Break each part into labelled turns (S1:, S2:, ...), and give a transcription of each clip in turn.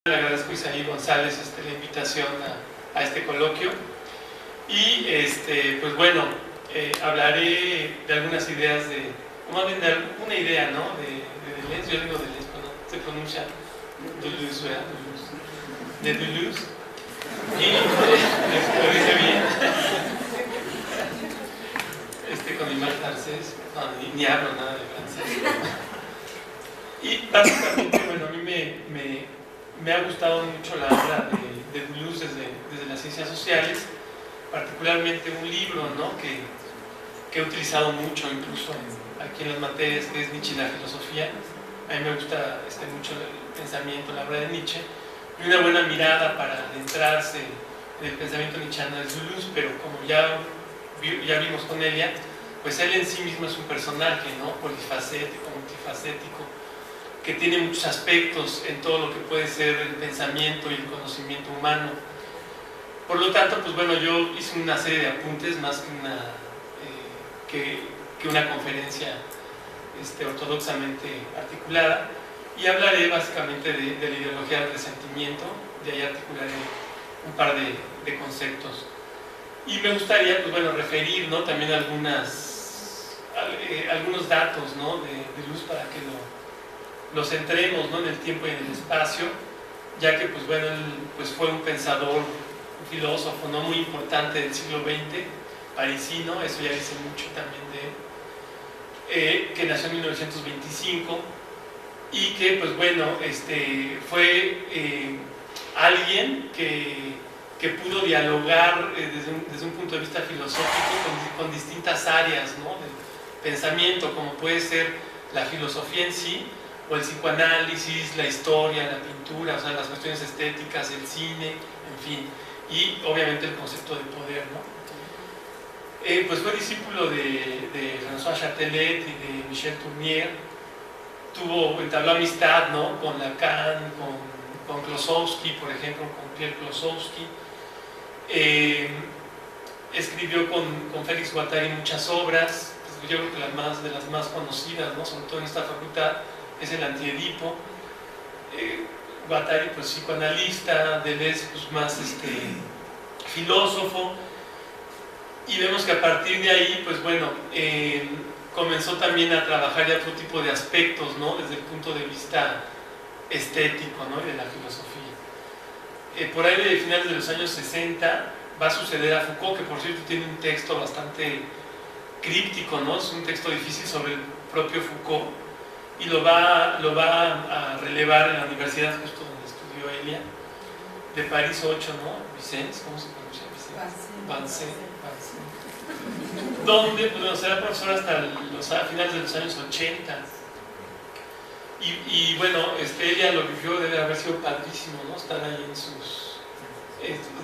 S1: Le agradezco a Isaí González la invitación a este coloquio y pues bueno, hablaré de algunas ideas o más bien de una idea, ¿no? de Deleuze. Yo digo Deleuze, pero no se pronuncia Deleuze, ¿verdad? De Deleuze, y lo dice bien con mi mal francés, no, ni hablo nada de francés. Y básicamente, bueno, a mí me ha gustado mucho la obra de Deleuze desde las ciencias sociales, particularmente un libro, ¿no? que he utilizado mucho incluso aquí en las materias, que es Nietzsche y la filosofía. A mí me gusta mucho el pensamiento, la obra de Nietzsche, y una buena mirada para adentrarse en el pensamiento nietzscheano es Deleuze, pero como ya vimos con Elia, pues él en sí mismo es un personaje, ¿no? Polifacético, multifacético, que tiene muchos aspectos en todo lo que puede ser el pensamiento y el conocimiento humano. Por lo tanto, pues bueno, yo hice una serie de apuntes más que una conferencia ortodoxamente articulada, y hablaré básicamente de la ideología del resentimiento. De ahí articularé un par de conceptos. Y me gustaría, pues bueno, referir, ¿no? también algunos datos, ¿no? de luz para que los centremos, ¿no? en el tiempo y en el espacio, ya que pues bueno, él pues fue un pensador, un filósofo, ¿no? muy importante del siglo XX, parisino, eso ya dice mucho también de él, que nació en 1925 y que pues bueno, fue alguien que pudo dialogar desde un punto de vista filosófico con distintas áreas, ¿no? del pensamiento, como puede ser la filosofía en sí, o el psicoanálisis, la historia, la pintura, o sea, las cuestiones estéticas, el cine, en fin, y obviamente el concepto de poder, ¿no? Pues fue discípulo de François Châtelet y de Michel Tournier, entabló amistad, ¿no? con Lacan, con Klossowski, por ejemplo, con Pierre Klossowski. Escribió con Félix Guattari muchas obras, pues yo creo que de las más conocidas, ¿no? sobre todo en esta facultad, es el Antiedipo. Guattari pues psicoanalista, Deleuze pues más filósofo, y vemos que a partir de ahí pues bueno, comenzó también a trabajar ya otro tipo de aspectos, ¿no? desde el punto de vista estético, ¿no? y de la filosofía. Por ahí de finales de los años 60 va a suceder a Foucault, que por cierto tiene un texto bastante críptico, ¿no? es un texto difícil sobre el propio Foucault, y lo va a relevar en la universidad justo donde estudió Elia, de París 8, ¿no? Vicens, ¿cómo se pronuncia? Vincennes, donde pues, será profesor hasta finales de los años 80. Y bueno, Elia lo vivió, debe haber sido padrísimo, ¿no? Estar ahí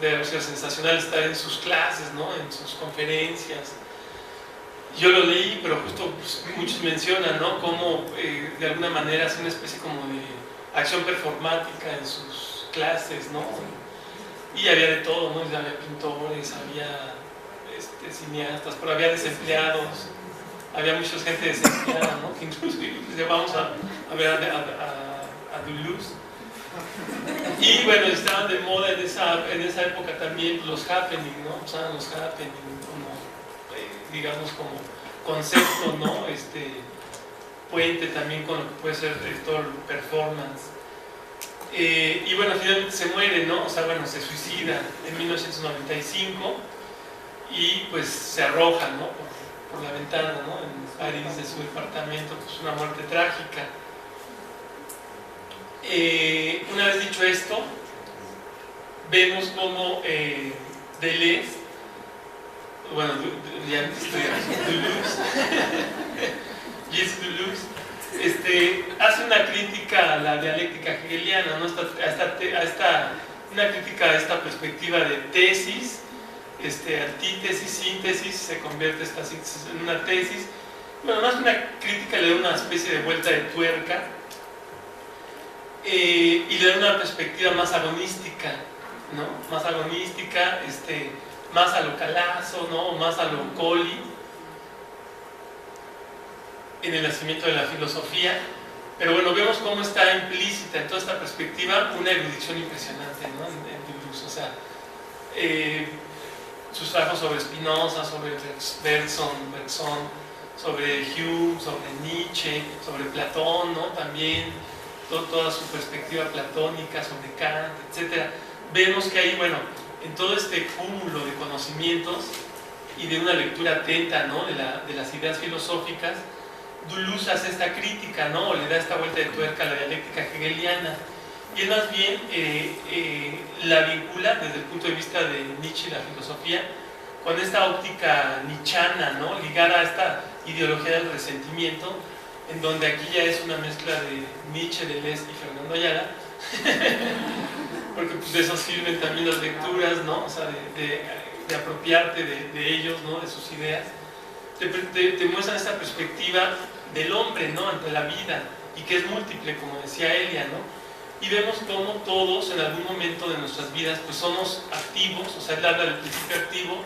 S1: debe haber sido sensacional estar en sus clases, ¿no? En sus conferencias. Yo lo leí, pero justo pues, muchos mencionan, ¿no? Cómo de alguna manera hace una especie como de acción performática en sus clases, ¿no? Y había de todo, ¿no? Había pintores, había cineastas, pero había desempleados, había mucha gente desempleada, ¿no? Que incluso vamos a ver a Deleuze. Y bueno, estaban de moda en esa época también los happening, ¿no? Usaban los happening como, digamos, como concepto, ¿no? Puente también con lo que puede ser todo el performance. Y bueno, finalmente se muere, ¿no? O sea, bueno, se suicida en 1995 y pues se arroja, ¿no? Por la ventana, ¿no? En París, de su departamento, pues una muerte trágica. Una vez dicho esto, vemos cómo Deleuze, bueno, ya estoy Gilles Deleuze, hace una crítica a la dialéctica hegeliana, ¿no? Una crítica a esta perspectiva de tesis, antítesis, síntesis, se convierte esta síntesis en una tesis. Bueno, más que una crítica, le da una especie de vuelta de tuerca, y le da una perspectiva más agonística, ¿no? Más agonística, más a lo Calazo, ¿no? Más a lo Colli, en el nacimiento de la filosofía. Pero bueno, vemos cómo está implícita en toda esta perspectiva una erudición impresionante, ¿no? en Deleuze. O sea, sus trabajos sobre Spinoza, sobre Bergson, sobre Hume, sobre Nietzsche, sobre Platón, ¿no? También toda su perspectiva platónica, sobre Kant, etc. Vemos que ahí, bueno, en todo este cúmulo de conocimientos y de una lectura atenta, ¿no? de las ideas filosóficas, Deleuze hace esta crítica, ¿no? O le da esta vuelta de tuerca a la dialéctica hegeliana. Y él más bien la vincula desde el punto de vista de Nietzsche y la filosofía con esta óptica nietzscheana, ¿no? Ligada a esta ideología del resentimiento, en donde aquí ya es una mezcla de Nietzsche, Deleuze y Fernando Ayala, porque pues, de eso sirven también las lecturas, ¿no? O sea, de apropiarte de ellos, ¿no? De sus ideas. Te muestran esta perspectiva del hombre, ¿no? Ante la vida, y que es múltiple, como decía Elia, ¿no? Y vemos cómo todos en algún momento de nuestras vidas pues somos activos, o sea, él habla del principio activo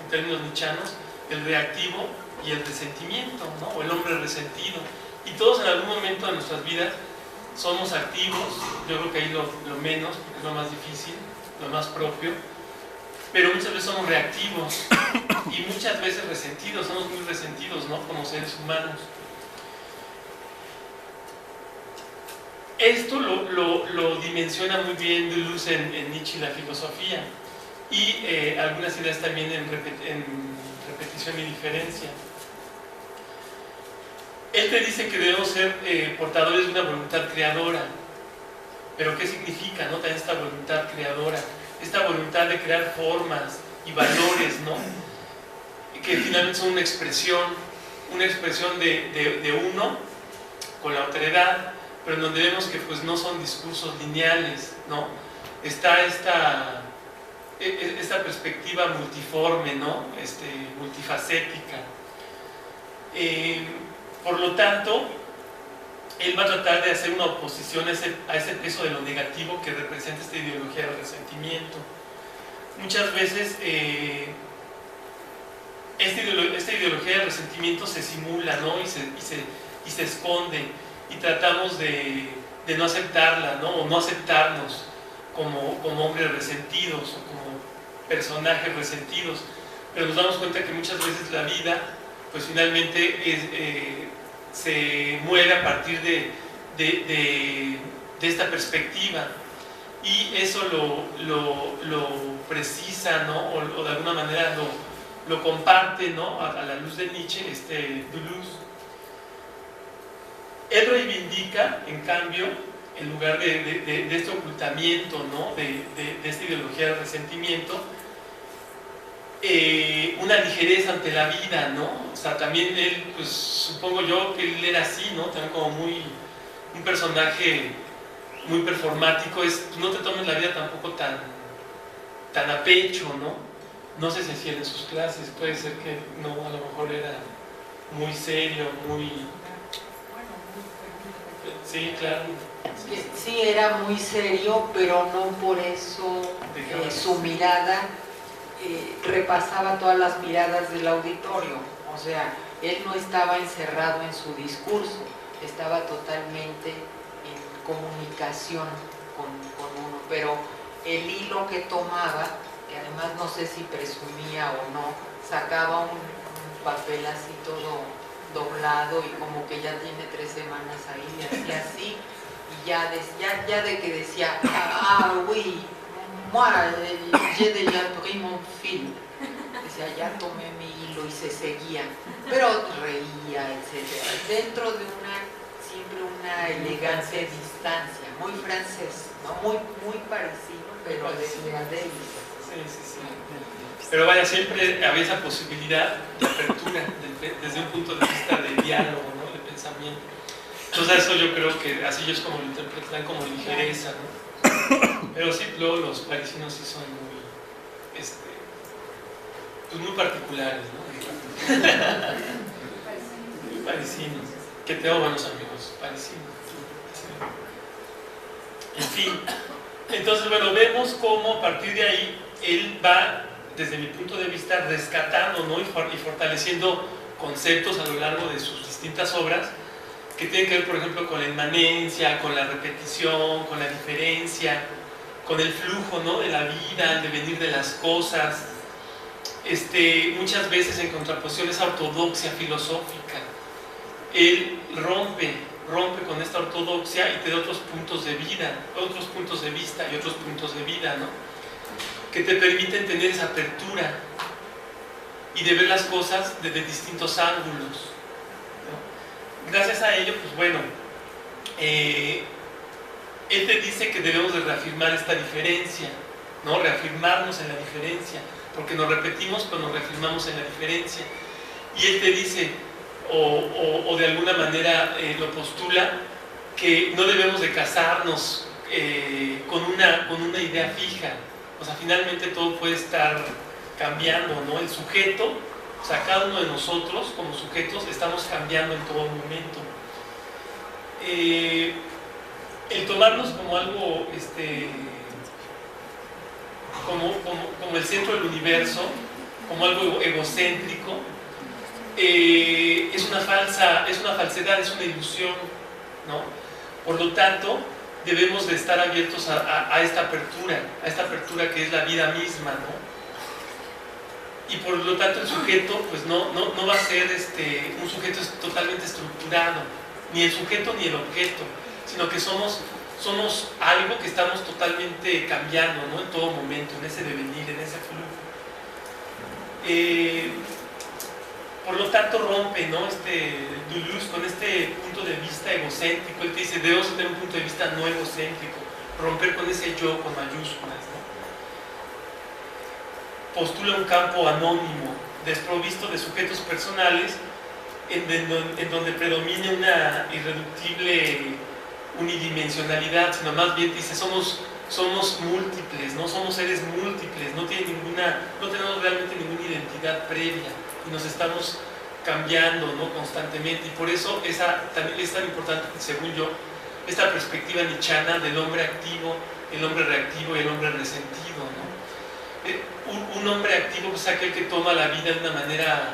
S1: en términos nietzscheanos, el reactivo y el resentimiento, ¿no? O el hombre resentido. Y todos en algún momento de nuestras vidas somos activos, yo creo que ahí lo menos, porque es lo más difícil, lo más propio, pero muchas veces somos reactivos y muchas veces resentidos, somos muy resentidos, ¿no? Como seres humanos. Esto lo dimensiona muy bien Deleuze en Nietzsche y la filosofía, y algunas ideas también en repetición y diferencia. Él te dice que debemos ser portadores de una voluntad creadora. Pero ¿qué significa, no? También esta voluntad creadora, esta voluntad de crear formas y valores, ¿no? Que finalmente son una expresión de uno con la otredad, pero en donde vemos que pues no son discursos lineales, ¿no? Está esta perspectiva multiforme, ¿no? Multifacética. Por lo tanto, él va a tratar de hacer una oposición a ese peso de lo negativo que representa esta ideología del resentimiento. Muchas veces esta ideología del resentimiento se simula, ¿no? y se esconde, y tratamos de no aceptarla, ¿no? O no aceptarnos como hombres resentidos o como personajes resentidos, pero nos damos cuenta que muchas veces la vida pues finalmente se muere a partir de esta perspectiva, y eso lo precisa, ¿no? o de alguna manera lo comparte, ¿no? a la luz de Nietzsche, Deleuze. Él reivindica, en cambio, en lugar de este ocultamiento, ¿no? de esta ideología del resentimiento, una ligereza ante la vida, ¿no? O sea, también él, pues supongo yo que él era así, ¿no? También como un personaje muy performático, no te tomes la vida tampoco tan a pecho, ¿no? No sé si hacía en sus clases, puede ser que no, a lo mejor era muy serio, muy... Sí, claro.
S2: Sí, era muy serio, pero no por eso su mirada repasaba todas las miradas del auditorio. O sea, él no estaba encerrado en su discurso, estaba totalmente en comunicación con uno, pero el hilo que tomaba, que además no sé si presumía o no, sacaba un papel así todo doblado y como que ya tiene 3 semanas ahí, y hacía así, y ya de que decía, oui, moi, j'ai déjà pris mon fil, decía, ya tomé mi hilo, y se seguía, pero reía, etcétera, dentro de siempre una elegante distancia, muy francés, ¿no? muy parecido, pero desde Adele.
S1: Sí. Pero vaya, siempre había esa posibilidad de apertura desde un punto de vista de diálogo, ¿no? De pensamiento. Entonces eso yo creo que así ellos como lo interpretan como ligereza, ¿no? Pero sí, luego los parisinos sí son muy particulares, ¿no? Muy parisinos. Que tengo buenos amigos parisinos. En fin. Entonces, bueno, vemos cómo a partir de ahí él va, desde mi punto de vista, rescatando, ¿no? y fortaleciendo conceptos a lo largo de sus distintas obras, que tiene que ver, por ejemplo, con la inmanencia, con la repetición, con la diferencia, con el flujo, ¿no?, de la vida, el devenir de las cosas. Muchas veces en contraposición a esa ortodoxia filosófica, él rompe con esta ortodoxia y te da otros puntos de vida, otros puntos de vista y otros puntos de vida, ¿no?, que te permiten tener esa apertura y de ver las cosas desde distintos ángulos, ¿no? Gracias a ello, pues bueno, él te dice que debemos de reafirmar esta diferencia, ¿no?, reafirmarnos en la diferencia, porque nos repetimos, pero nos reafirmamos en la diferencia. Y él te dice, o de alguna manera lo postula, que no debemos de casarnos con una idea fija. O sea, finalmente todo puede estar cambiando, ¿no? El sujeto, o sea, cada uno de nosotros como sujetos estamos cambiando en todo momento. El tomarnos como algo, como el centro del universo, como algo egocéntrico, es una falsedad, es una ilusión, ¿no? Por lo tanto, debemos de estar abiertos a esta apertura que es la vida misma, ¿no? Y por lo tanto el sujeto pues no va a ser un sujeto totalmente estructurado, ni el sujeto ni el objeto, sino que somos algo que estamos totalmente cambiando, ¿no?, en todo momento, en ese devenir, en ese flujo. Por lo tanto rompe, ¿no?, Deleuze con este punto de vista egocéntrico. Él te dice, debemos tener un punto de vista no egocéntrico, romper con ese yo con mayúsculas, ¿no? Postula un campo anónimo, desprovisto de sujetos personales, en donde predomina una irreductible unidimensionalidad, sino más bien dice, somos múltiples, ¿no? Somos seres múltiples, no tenemos realmente ninguna identidad previa y nos estamos cambiando, ¿no?, constantemente. Y por eso es tan importante, según yo, esta perspectiva nietzscheana del hombre activo, el hombre reactivo y el hombre resentido, ¿no? Un hombre activo es aquel que toma la vida de una manera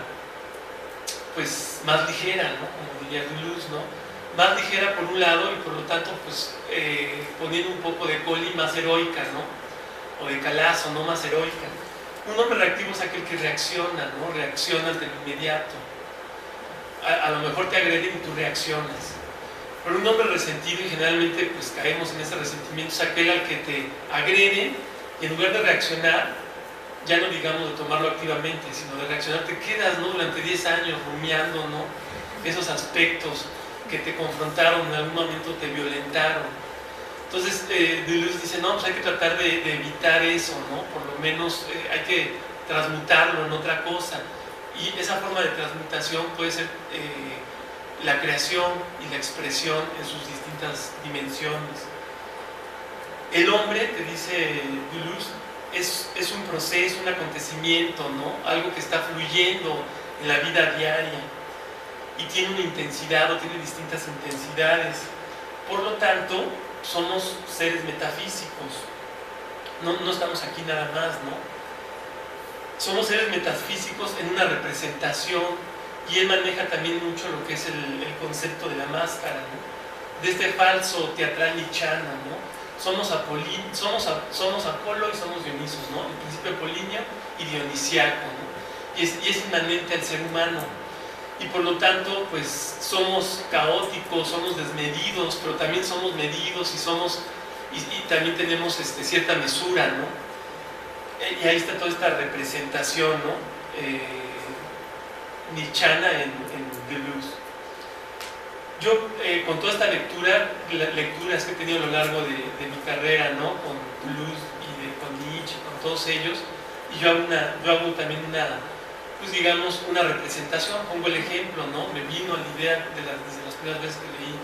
S1: pues más ligera, ¿no?, como diría Deleuze, ¿no?, más ligera por un lado y por lo tanto pues poniendo un poco de coli más heroica, ¿no?, o de calazo, ¿no?, más heroica. Un hombre reactivo es aquel que reacciona, ¿no?, reacciona ante lo inmediato. A lo mejor te agreden y tú reaccionas. Pero un hombre resentido, y generalmente pues caemos en ese resentimiento, es aquel al que te agreden y en lugar de reaccionar, ya no digamos de tomarlo activamente, sino de reaccionar, te quedas, ¿no?, durante 10 años rumiando, ¿no?, esos aspectos que te confrontaron, en algún momento te violentaron. Entonces Deleuze dice, no, pues hay que tratar de evitar eso, ¿no?, por lo menos hay que transmutarlo en otra cosa. Y esa forma de transmutación puede ser la creación y la expresión en sus distintas dimensiones. El hombre, te dice Deleuze, es un proceso, un acontecimiento, ¿no?, algo que está fluyendo en la vida diaria y tiene una intensidad o tiene distintas intensidades. Por lo tanto, somos seres metafísicos, no estamos aquí nada más, ¿no? Somos seres metafísicos en una representación, y él maneja también mucho lo que es el concepto de la máscara, ¿no?, de este falso teatral nietzscheano, ¿no? Somos Apolo y somos Dionisos, ¿no?, el principio apolíneo y dionisiaco, ¿no?, y es inmanente al ser humano, y por lo tanto pues somos caóticos, somos desmedidos, pero también somos medidos y también tenemos cierta mesura, ¿no? Y ahí está toda esta representación, ¿no?, nietzscheana en Deleuze. Yo con toda esta lecturas que he tenido a lo largo de mi carrera, ¿no?, con Deleuze y con Nietzsche, con todos ellos, y yo hago también pues digamos una representación, pongo el ejemplo, ¿no?, me vino la idea desde las primeras veces que leí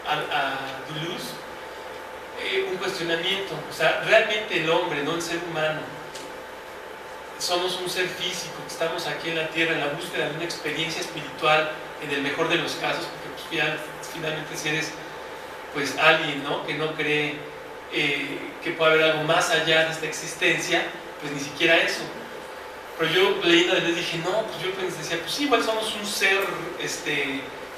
S1: a Deleuze, un cuestionamiento, o sea, realmente el hombre, no el ser humano, somos un ser físico, que estamos aquí en la tierra en la búsqueda de una experiencia espiritual, en el mejor de los casos, porque pues, finalmente si eres pues alguien, ¿no?, que no cree que pueda haber algo más allá de esta existencia, pues ni siquiera eso. Pero yo leyendo les dije, no, pues yo decía, pues sí, igual somos un ser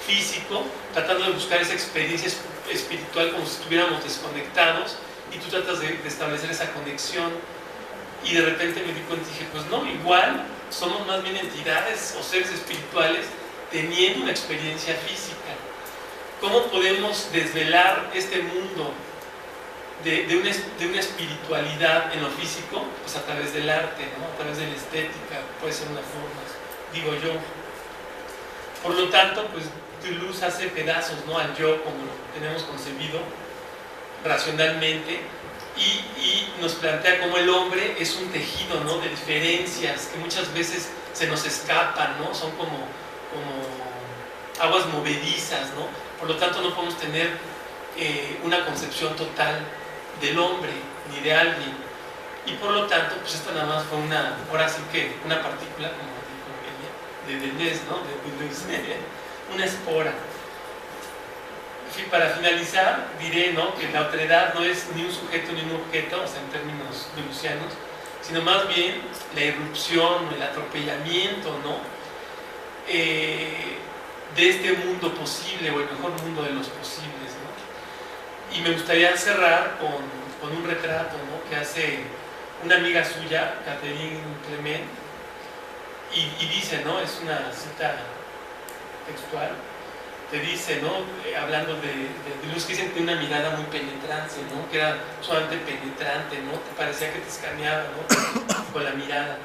S1: físico, tratando de buscar esa experiencia espiritual como si estuviéramos desconectados, y tú tratas de establecer esa conexión, y de repente me di cuenta y dije, pues no, igual somos más bien entidades o seres espirituales teniendo una experiencia física. ¿Cómo podemos desvelar este mundo de una espiritualidad en lo físico? Pues a través del arte, ¿no? A través de la estética, puede ser una forma, digo yo. Por lo tanto, pues Deleuze hace pedazos, ¿no?, al yo como lo tenemos concebido racionalmente, y nos plantea cómo el hombre es un tejido, ¿no?, de diferencias que muchas veces se nos escapan, ¿no? Son como aguas movedizas, ¿no? Por lo tanto, no podemos tener una concepción total del hombre ni de alguien, y por lo tanto, pues esta nada más fue ahora sí que una partícula, como dijo ella, de Deleuze, ¿no?, de Deleuze, una espora. Para finalizar, diré, ¿no?, que la otredad no es ni un sujeto ni un objeto, o sea, en términos deleuzianos, sino más bien la irrupción, el atropellamiento, ¿no?, de este mundo posible, o el mejor mundo de los posibles, ¿no? Y me gustaría cerrar con un retrato, ¿no?, que hace una amiga suya, Catherine Clement, y dice, ¿no?, es una cita textual, te dice, ¿no?, hablando de Deleuze, que dicen que tiene una mirada muy penetrante, ¿no?, que era sumamente penetrante, ¿no?, te parecía que te escaneaba, ¿no?, con la mirada.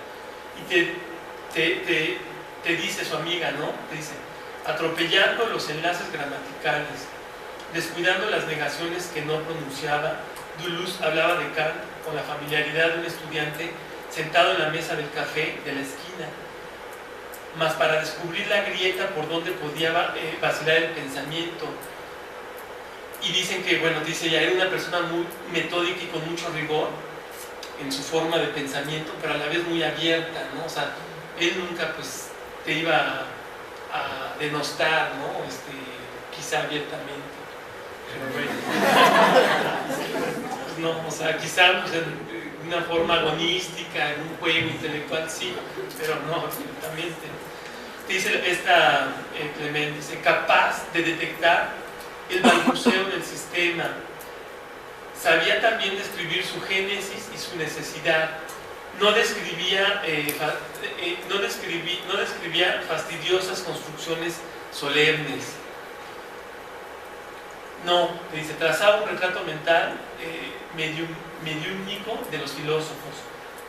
S1: Y te dice su amiga, ¿no?, te dice, atropellando los enlaces gramaticales, descuidando las negaciones que no pronunciaba, Deleuze hablaba de Kant con la familiaridad de un estudiante sentado en la mesa del café de la esquina, mas para descubrir la grieta por donde podía vacilar el pensamiento. Y dicen que, bueno, dice ella, era una persona muy metódica y con mucho rigor en su forma de pensamiento, pero a la vez muy abierta, ¿no? O sea, él nunca, pues, te iba a denostar, ¿no? Quizá abiertamente, pero bueno. Pues no, o sea, quizá pues, en una forma agonística, en un juego intelectual, sí, pero no, absolutamente. Dice esta Clement, dice, capaz de detectar el balbuceo del sistema, sabía también describir su génesis y su necesidad, no describía fastidiosas construcciones solemnes, no, dice, trazaba un retrato mental mediúnico de los filósofos,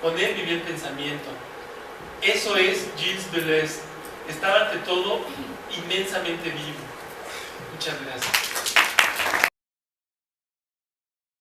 S1: con él vivía el pensamiento. Eso es Gilles Deleuze. Estaba ante todo inmensamente vivo. Muchas gracias.